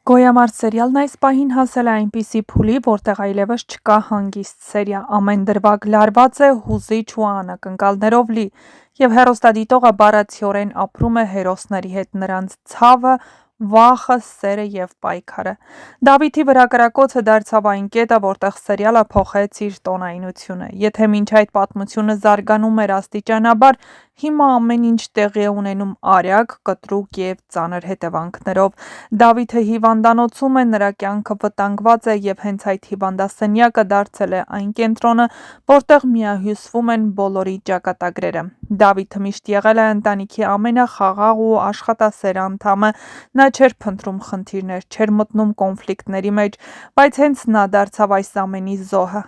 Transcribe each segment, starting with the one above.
Գոյամարտ սերիալն այս պահին հասել է այնպիսի փուլի, որտեղ այլևս չկա հանգիստ սերիա, ամեն դրվագ լարված է հուզիչ ու անակնկալներով լի, և հեռուստադիտողը բառացիորեն ապրում է հերոսների հետ, նրանց ցավը, վախը, սերը և պայքարը։ Դավիթի վրա կրակոցը դարձավ այն կետը, որտեղ սերիալը փոխեց իր տոնայնությունը։ Եթե մինչ այդ պատմությունը զարգանում էր աստիճանաբար, հիմա ամեն ինչ տեղի է ունենում արագ, կտրուկ և ծանր հետևանքներով։ Դավիթը հիվանդանոցում է, նրա կյանքը վտանգված է, և հենց այդ հիվանդասենյակը դարձել է այն կենտրոնը, որտեղ միահյուսվում են բոլորի ճակատագրերը։ Դավիթը միշտ եղել է ընտանիքի ամենախաղաղ ու աշխատասեր անդամը, նա չէր փնտրում խնդիրներ, չէր մտնում կոնֆլիկտների մեջ, բայց հենց նա դարձավ այս ամենի զոհը։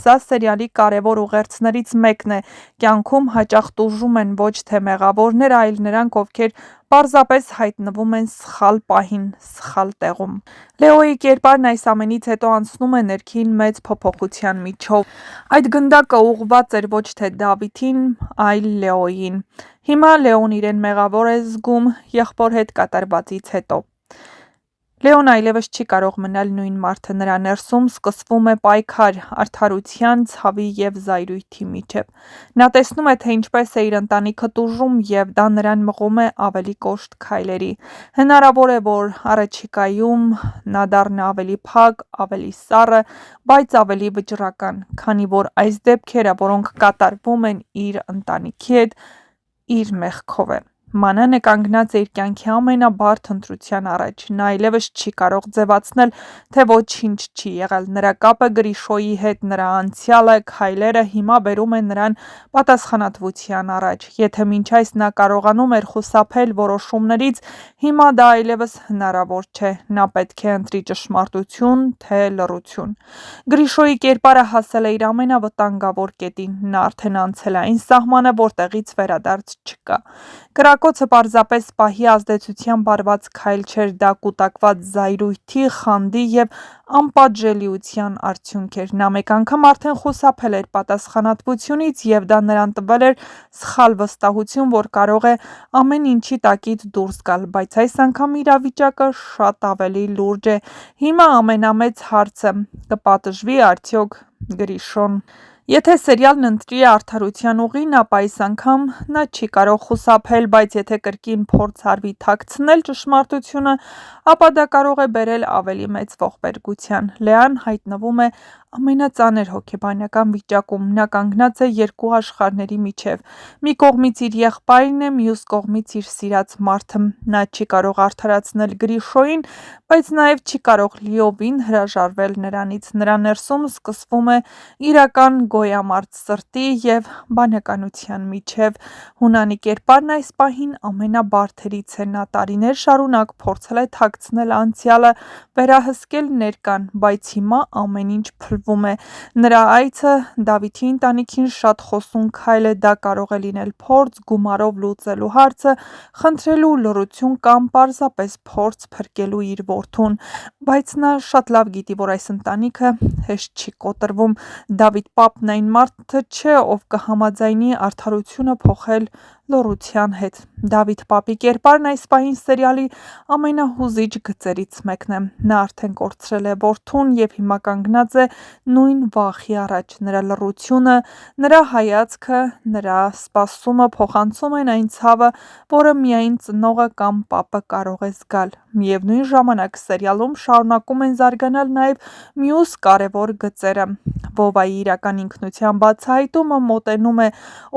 Սա սերիալի կարևոր ուղերձներից մեկն է։ Կյանքում հաճախ տուժում են ոչ թե մեղավորները, այլ նրանք, ովքեր պարզապես հայտնվում են սխալ պահին, սխալ տեղում։ Լեոյի կերպարն այս ամենից հետո անցնում է ներքին մեծ փոփոխության միջով։ Այդ գնդակը ուղղված էր ոչ թե Դավիթին, այլ Լեոյին։ Հիմա Լեոն իրեն մեղավոր է զգում եղբոր հետ կատարվածից հետո։ Լեոն այլևս չի կարող մնալ նույն մարդը, նրա ներսում սկսվում է պայքար արդարության, ցավի և զայրույթի միջև։ Նա տեսնում է, թե ինչպես է իր ընտանիքը տուժում, և դա նրան մղում է ավելի կոշտ քայլերի։ Հնարավոր է, որ առաջիկայում նա դառնա ավելի փակ, ավելի սառը, բայց ավելի վճռական, քանի որ այս դեպքերը, որոնք կատարվում են իր ընտանիքի հետ, իր մեղքով են։ Մանեն է կանգնած իր կյանքի ամենաբարդ ընտրության առաջ։ Նա այլևս չի կարող ձևացնել, թե ոչինչ չի եղել։ Նրա կապը Գրիշոյի հետ, նրա անցյալը, քայլերը հիմա բերում են նրան պատասխանատվության առաջ։ Եթե մինչ այս նա կարողանում էր խուսափել որոշումներից, հիմա դա այլևս հնարավոր չէ։ Նա պետք է ընտրի ճշմարտություն, թե լռություն։ Գրիշոյի կերպարը հասել է իր ամենավտանգավոր կետին։ Նա արդեն անցել է այն սահմանը, որտեղից վերադարձ չկա։ Կրակոցը պարզապես պահի ազդեցությամբ արված քայլ չէր, դա կուտակված զայրույթի, խանդի և անպատժելիության արդյունք էր։ Նա մեկ անգամ արդեն խուսափել էր պատասխանատվությունից, և դա նրան տվել էր սխալ վստահություն, որ կարող է ամեն ինչի տակից դուրս գալ, բայց այս անգամ իրավիճակը շատ ավելի լուրջ է։ Հիմա ամենամեծ հարցը՝ կպատժվի արդյոք Գրիշոն։ Եթե սերիալն ընտրի արդարության ուղին, ապա այս անգամ նա չի կարող խուսափել, բայց եթե կրկին փորձ արվի թաքցնել ճշմարտությունը, ապա դա կարող է բերել ավելի մեծ ողբերգության։ Լեան հայտնվում է ամենածանր հոգեբանական վիճակում։ Նա կանգնած է երկու աշխարհների միջև։ Մի կողմից իր եղբայրն է, մյուս կողմից իր սիրած մարդը։ Նա չի կարող արդարացնել Գրիշոյին, բայց նաև չի կարող լիովին հրաժարվել նրանից։ Նրա ներսում սկսվում է իրական գոյամարտ սրտի և բանականության միջև։ Հունանի կերպարն այս պահին ամենաբարդերից է։ Նա տարիներ շարունակ փորձել է թաքցնել անցյալը, վերահսկել ներկան, բայց հիմա ամեն ինչ փլվում է։ Նրա այցը Դավիթի ընտանիքին շատ խոսուն քայլ է, դա կարող է լինել փորձ գումարով լուծելու հարցը, խնդրելու լռություն կամ պարզապես փորձ փրկելու իր որդուն, բայց նա շատ լավ գիտի, որ այս ընտանիքը հեշտ չի կոտրվում։ Դավիթ պապն այն մարդը չէ, ով կհամաձայնի արդարությունը փոխել լռության հետ։ Դավիթ պապի կերպարն այս պահին սերիալի ամենահուզիչ գծերից մեկն է։ Նա արդեն կորցրել է որդուն և հիմա կանգնած է նույն վախի առաջ։ Նրա լռությունը, նրա հայացքը, նրա սպասումը փոխանցում են այն ցավը, որը միայն ծնողը կամ պապը կարող է զգալ։ Միևնույն ժամանակ սերիալում շարունակում են զարգանալ նաև մյուս կարևոր գծերը։ Վովայի իրական ինքնության բացահայտումը մոտենում է։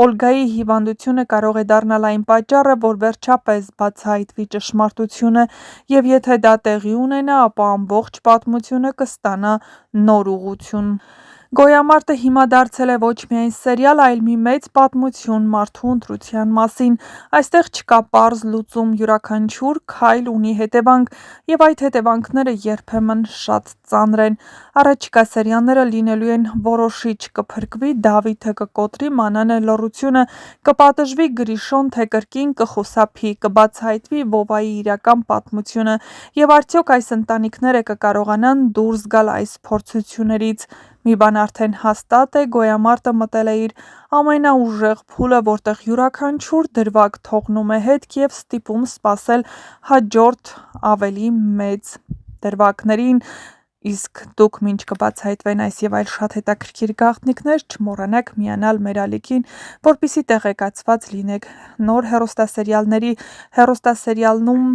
Օլգայի հիվանդությունը կարող է դառնալ այն պատճառը, որ վերջապես բացահայտվի ճշմարտությունը, և եթե դա տեղի ունենա, ապա ամբողջ պատմությունը կստանա նոր ուղղություն։ Գոյամարտը հիմա դարձել է ոչ միայն սերիալ, այլ մի մեծ պատմություն մարդու ընտրության մասին։ Այստեղ չկա պարզ լուծում, յուրաքանչյուր քայլ ունի հետևանք, և այդ հետևանքները երբեմն շատ ծանր են։ Առաջիկա սերիալները լինելու են որոշիչ։ Կփրկվի Դավիթը, կկոտրի Մանանը լռությունը, կպատժվի Գրիշոն, թե կրկին կխուսափի, կբացահայտվի Վովայի իրական պատմությունը, և արդյոք այս ընտանիքները կկարողանան դուրս գալ այս փորձություններից։ Մի բան արդեն հաստատ է՝ գոյամարտը մտել է իր ամենաուժեղ փուլը, որտեղ յուրաքանչյուր դրվագ թողնում է հետք և ստիպում սպասել հաջորդ ավելի մեծ դրվագներին, իսկ դուք մինչ կբացահայտվեն այս եւ այլ շատ հետաքրքիր գաղտնիքներ, չմոռանաք միանալ մեր ալիքին, որպեսզի տեղեկացված լինեք նոր հեռուստասերիալում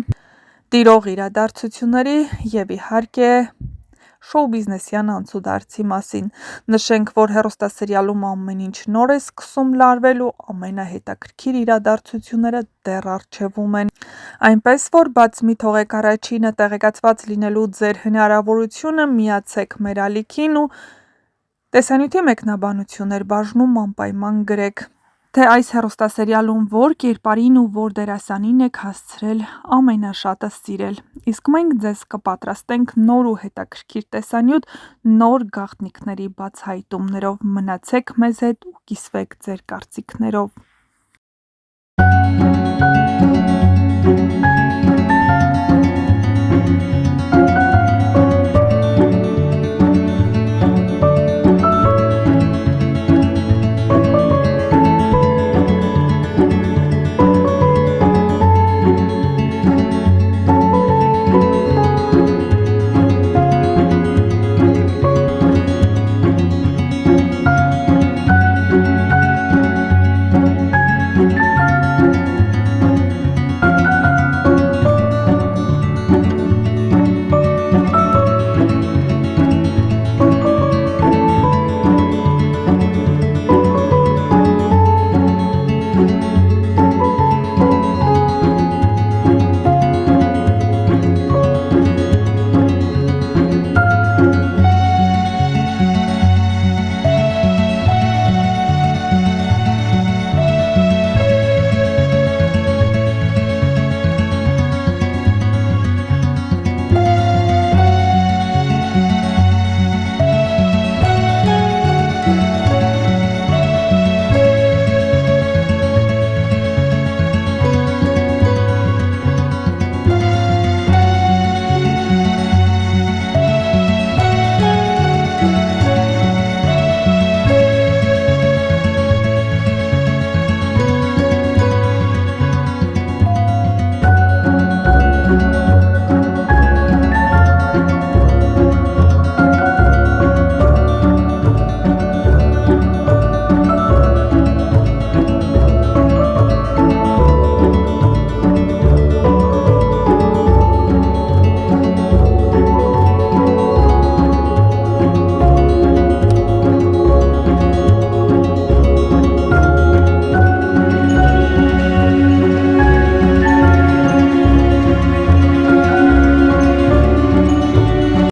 տիրող իրադարձությունների եւ իհարկե շոու բիզնեսյան անցուդարձի մասին։ Նշենք, որ հեռուստասերիալում ամեն ինչ նոր է սկսում լարվել ու ամենահետաքրքիր իրադարձությունները դեռ առջևում են։ Այնպես որ բաց մի թողեք առաջինը տեղեկացված լինելու ձեր հնարավորությունը, միացեք մեր ալիքին ու տեսանյութի մեկնաբանություններ բաժնում անպայման գրեք, թե այս հեռուստասերիալում որ կերպարին ու որ դերասանին եք հասցրել ամենաշատը սիրել, իսկ մենք ձեզ կպատրաստենք նոր ու հետաքրքիր տեսանյութ նոր գաղտնիքների բացահայտումներով։ Մնացեք մեզ հետ ու կիսվեք ձեր կարծիքներով։